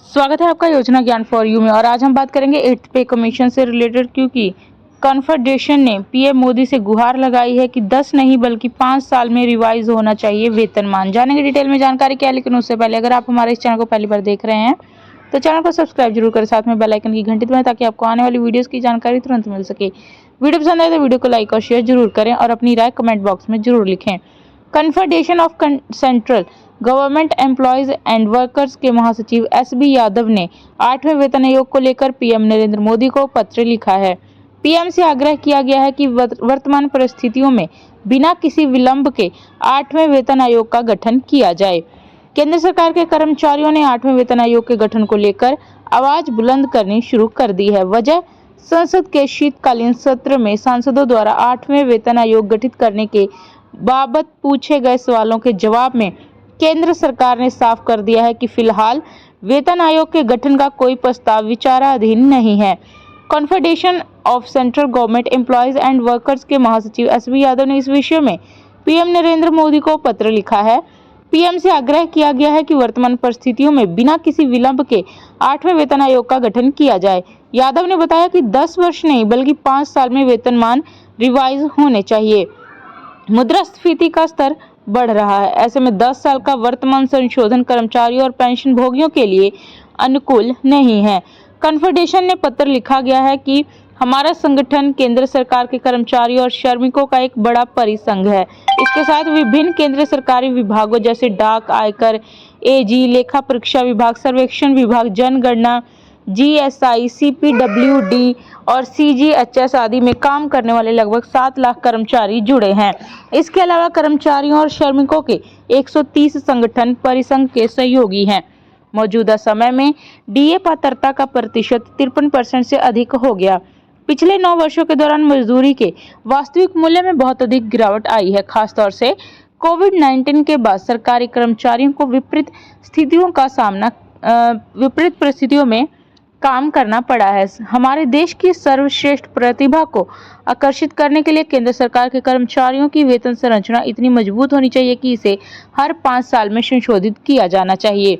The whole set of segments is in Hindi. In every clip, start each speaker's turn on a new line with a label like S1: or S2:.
S1: स्वागत है आपका योजना ज्ञान फॉर यू में। और आज हम बात करेंगे 8th पे कमीशन से रिलेटेड, क्योंकि कॉन्फेडरेशन ने पीएम मोदी से गुहार लगाई है कि 10 नहीं बल्कि 5 साल में रिवाइज होना चाहिए वेतनमान। जानेंगे डिटेल में जानकारी क्या है, लेकिन उससे पहले अगर आप हमारे इस चैनल को पहली बार देख रहे हैं तो चैनल को सब्सक्राइब जरूर करें, साथ में बेल आइकन की घंटी दबाएं ताकि आपको आने वाली वीडियोस की जानकारी तुरंत मिल सके। वीडियो पसंद आए तो वीडियो को लाइक और शेयर जरूर करें और अपनी राय कमेंट बॉक्स में जरूर लिखें। Confederation of central government employees and workers के महासचिव एसबी यादव ने 8वें वेतन आयोग को लेकर पीएम नरेंद्र मोदी को पत्र लिखा है। पीएम से आग्रह किया गया है कि वर्तमान परिस्थितियों में बिना किसी विलंब के 8वें वेतन आयोग का गठन किया जाए। केंद्र सरकार के कर्मचारियों ने 8वें वेतन आयोग के गठन को लेकर आवाज बुलंद करनी शुरू कर दी है। वजह, संसद के शीतकालीन सत्र में सांसदों द्वारा 8वें वेतन आयोग गठित करने के बाबत पूछे गए सवालों के जवाब में केंद्र सरकार ने साफ कर दिया है कि फिलहाल वेतन आयोग के गठन का कोई प्रस्ताव विचाराधीन नहीं है। Confederation of central government employees and workers के महासचिव एसबी यादव ने इस विषय में पीएम नरेंद्र मोदी को पत्र लिखा है। पीएम से आग्रह किया गया है कि वर्तमान परिस्थितियों में बिना किसी विलंब के 8वें वेतन आयोग का गठन किया जाए। यादव ने बताया कि 10 वर्ष नहीं बल्कि 5 साल में वेतनमान रिवाइज होने चाहिए। मुद्रास्फीति का स्तर बढ़ रहा है, ऐसे में 10 साल का वर्तमान संशोधन कर्मचारियों और पेंशन भोगियों के लिए अनुकूल नहीं है। कॉन्फेडरेशन ने पत्र लिखा गया है कि हमारा संगठन केंद्र सरकार के कर्मचारियों और श्रमिकों का एक बड़ा परिसंघ है। इसके साथ विभिन्न केंद्र सरकारी विभागों जैसे डाक, आयकर, एजी, लेखा परीक्षा विभाग, सर्वेक्षण विभाग, जनगणना, जीएसआई, सीपीडब्ल्यूडी और सीजीएचएस आदि में काम करने वाले लगभग 7 लाख कर्मचारी जुड़े हैं। इसके अलावा कर्मचारियों और श्रमिकों के 130 संगठन परिसंघ के सहयोगी हैं। मौजूदा समय में डीए पात्रता का प्रतिशत 53% से अधिक हो गया। पिछले 9 वर्षों के दौरान मजदूरी के वास्तविक मूल्य में बहुत अधिक गिरावट आई है। खासतौर से कोविड-19 के बाद सरकारी कर्मचारियों को विपरीत परिस्थितियों में काम करना पड़ा है। हमारे देश की सर्वश्रेष्ठ प्रतिभा को आकर्षित करने के लिए केंद्र सरकार के कर्मचारियों की वेतन संरचना इतनी मजबूत होनी चाहिए कि इसे हर 5 साल में संशोधित किया जाना चाहिए।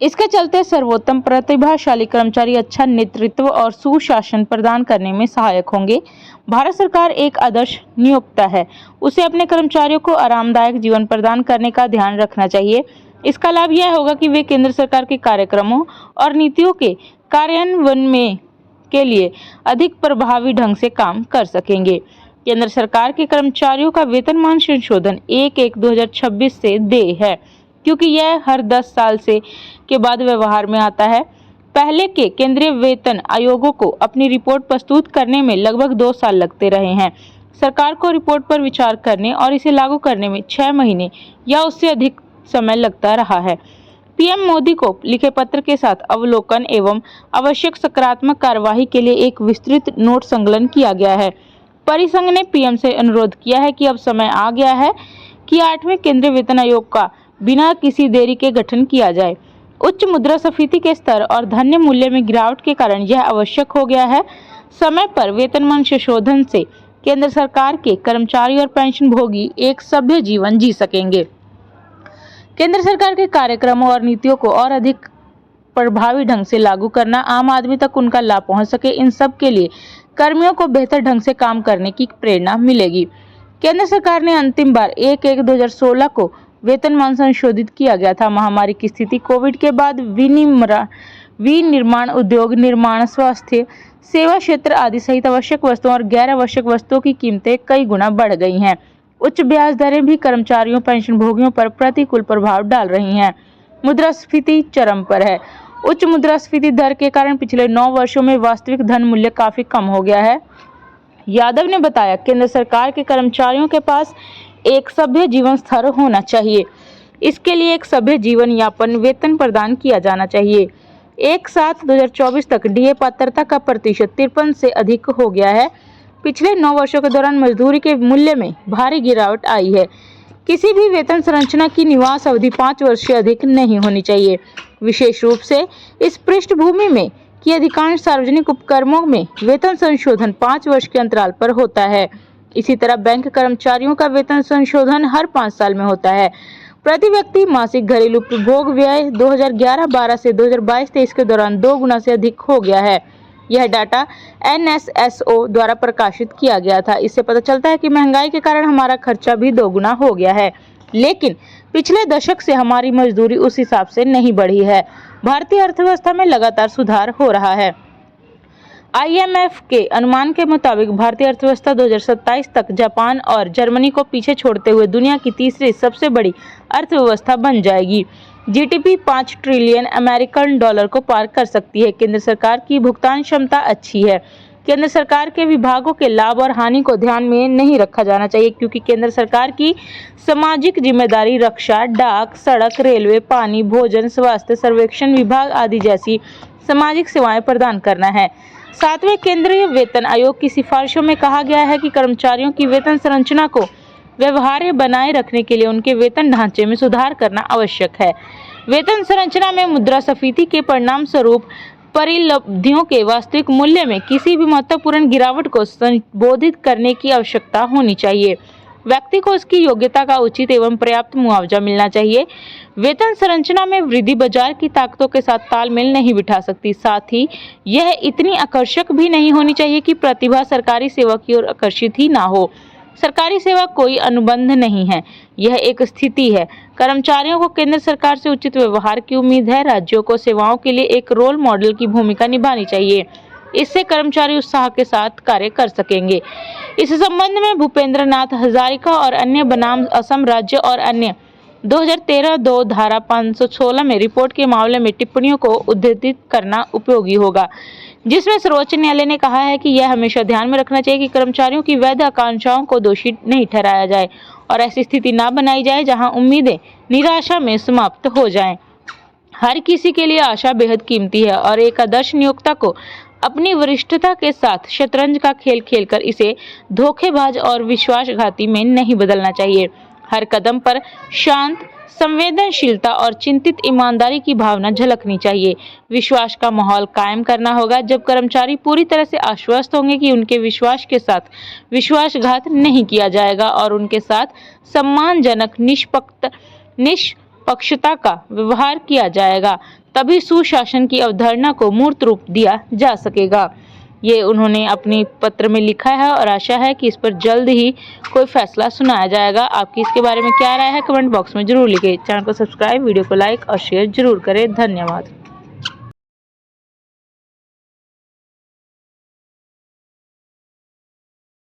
S1: इसके चलते सर्वोत्तम प्रतिभाशाली कर्मचारी अच्छा नेतृत्व और सुशासन प्रदान करने में सहायक होंगे। भारत सरकार एक आदर्श नियोक्ता है, उसे अपने कर्मचारियों को आरामदायक जीवन प्रदान करने का ध्यान रखना चाहिए। इसका लाभ यह होगा कि वे केंद्र सरकार के कार्यक्रमों और नीतियों के कार्यान्वयन में के लिए अधिक प्रभावी ढंग से काम कर सकेंगे। केंद्र सरकार के कर्मचारियों का वेतनमान संशोधन 1/1/2026 से देय है, क्योंकि यह हर 10 साल से के बाद व्यवहार में आता है। पहले के केंद्रीय वेतन आयोगों को अपनी रिपोर्ट प्रस्तुत करने में लगभग 2 साल लगते रहे हैं। सरकार को रिपोर्ट पर विचार करने और इसे लागू करने में 6 महीने या उससे अधिक समय लगता रहा है। पीएम मोदी को लिखे पत्र के साथ अवलोकन एवं आवश्यक सकारात्मक कार्यवाही के लिए एक विस्तृत नोट संकलन किया गया है। परिसंघ ने पीएम से अनुरोध किया है कि अब समय आ गया है कि 8वें केंद्रीय वेतन आयोग का बिना किसी देरी के गठन किया जाए। उच्च मुद्रास्फीति के स्तर और धन मूल्य में गिरावट के कारण यह आवश्यक हो गया है। समय पर वेतनमान संशोधन से केंद्र सरकार के कर्मचारी और पेंशन भोगी एक सभ्य जीवन जी सकेंगे। केंद्र सरकार के कार्यक्रमों और नीतियों को और अधिक प्रभावी ढंग से लागू करना, आम आदमी तक उनका लाभ पहुंच सके, इन सब के लिए कर्मियों को बेहतर ढंग से काम करने की प्रेरणा मिलेगी। केंद्र सरकार ने अंतिम बार 1/1/2016 को वेतनमान संशोधित किया गया था। महामारी की स्थिति, कोविड के बाद विनिर्माण उद्योग, निर्माण, स्वास्थ्य सेवा क्षेत्र आदि सहित आवश्यक वस्तुओं और गैर आवश्यक वस्तुओं की कीमतें कई गुना बढ़ गई हैं। उच्च ब्याज दरें भी कर्मचारियों, पेंशन भोगियों पर प्रतिकूल प्रभाव डाल रही हैं। मुद्रास्फीति चरम पर है। उच्च मुद्रास्फीति दर के कारण पिछले 9 वर्षों में वास्तविक धन मूल्य काफी कम हो गया है। यादव ने बताया, केंद्र सरकार के कर्मचारियों के पास एक सभ्य जीवन स्तर होना चाहिए। इसके लिए एक सभ्य जीवन यापन वेतन प्रदान किया जाना चाहिए। 1/7/2024 तक डीए पात्रता का प्रतिशत 53 से अधिक हो गया है। पिछले 9 वर्षों के दौरान मजदूरी के मूल्य में भारी गिरावट आई है। किसी भी वेतन संरचना की निवास अवधि 5 वर्ष से अधिक नहीं होनी चाहिए। विशेष रूप से इस पृष्ठभूमि में कि अधिकांश सार्वजनिक उपक्रमों में वेतन संशोधन 5 वर्ष के अंतराल पर होता है। इसी तरह बैंक कर्मचारियों का वेतन संशोधन हर 5 साल में होता है। प्रति व्यक्ति मासिक घरेलू उपभोग व्यय 2011-12 से 2022-23 के दौरान 2 गुना से अधिक हो गया है। यह डाटा NSSO द्वारा प्रकाशित किया गया था। इससे पता चलता है कि महंगाई के कारण हमारा खर्चा भी 2 गुना हो गया है, लेकिन पिछले दशक से हमारी मजदूरी उस हिसाब से नहीं बढ़ी है। भारतीय अर्थव्यवस्था में लगातार सुधार हो रहा है। IMF के अनुमान के मुताबिक भारतीय अर्थव्यवस्था 2027 तक जापान और जर्मनी को पीछे छोड़ते हुए दुनिया की तीसरी सबसे बड़ी अर्थव्यवस्था बन जाएगी। GDP 5 ट्रिलियन अमेरिकन डॉलर को पार कर सकती है। केंद्र सरकार की भुगतान क्षमता अच्छी है। केंद्र सरकार के विभागों के लाभ और हानि को ध्यान में नहीं रखा जाना चाहिए, क्योंकि केंद्र सरकार की सामाजिक जिम्मेदारी रक्षा, डाक, सड़क, रेलवे, पानी, भोजन, स्वास्थ्य, सर्वेक्षण विभाग आदि जैसी सामाजिक सेवाएं प्रदान करना है। 7वें केंद्रीय वेतन आयोग की सिफारिशों में कहा गया है कि कर्मचारियों की वेतन संरचना को व्यवहार्य बनाए रखने के लिए उनके वेतन ढांचे में सुधार करना आवश्यक है। वेतन संरचना में मुद्रास्फीति के परिणाम स्वरूप परिलब्धियों के वास्तविक मूल्य में किसी भी महत्वपूर्ण गिरावट को संबोधित करने की आवश्यकता होनी चाहिए। व्यक्ति को उसकी योग्यता का उचित एवं पर्याप्त मुआवजा मिलना चाहिए। वेतन संरचना में वृद्धि बाजार की ताकतों के साथ तालमेल नहीं बिठा सकती। साथ ही यह इतनी आकर्षक भी नहीं होनी चाहिए कि प्रतिभा सरकारी सेवा की ओर आकर्षित ही ना हो। सरकारी सेवा कोई अनुबंध नहीं है, यह एक स्थिति है। कर्मचारियों को केंद्र सरकार से उचित व्यवहार की उम्मीद है। राज्यों को सेवाओं के लिए एक रोल मॉडल की भूमिका निभानी चाहिए। इससे कर्मचारी उत्साह के साथ कार्य कर सकेंगे। इस संबंध में भूपेंद्र नाथ हजारिका और अन्य बनाम असम राज्य और अन्य 2013-2 धारा 516 में रिपोर्ट के मामले में टिप्पणियों को उद्धृत करना उपयोगी होगा, जिसमें सर्वोच्च न्यायालय ने कहा है कि यह हमेशा ध्यान में रखना चाहिए कि कर्मचारियों की वैध आकांक्षाओं को दोषी नहीं ठहराया जाए और ऐसी स्थिति न बनाई जाए जहां उम्मीदें निराशा में समाप्त हो जाएं। हर किसी के लिए आशा बेहद कीमती है और एक आदर्श नियोक्ता को अपनी वरिष्ठता के साथ शतरंज का खेल खेलकर इसे धोखेबाज और विश्वासघाती में नहीं बदलना चाहिए। हर कदम पर शांत, संवेदनशीलता और चिंतित ईमानदारी की भावना झलकनी चाहिए। विश्वास का माहौल कायम करना होगा जब कर्मचारी पूरी तरह से आश्वस्त होंगे कि उनके विश्वास के साथ विश्वासघात नहीं किया जाएगा और उनके साथ सम्मानजनक निष्पक्षता का व्यवहार किया जाएगा, तभी सुशासन की अवधारणा को मूर्त रूप दिया जा सकेगा। ये उन्होंने अपने पत्र में लिखा है और आशा है कि इस पर जल्द ही कोई फैसला सुनाया जाएगा। आपकी इसके बारे में क्या राय है, कमेंट बॉक्स में जरूर लिखें। चैनल को सब्सक्राइब, वीडियो को लाइक और शेयर जरूर करें। धन्यवाद।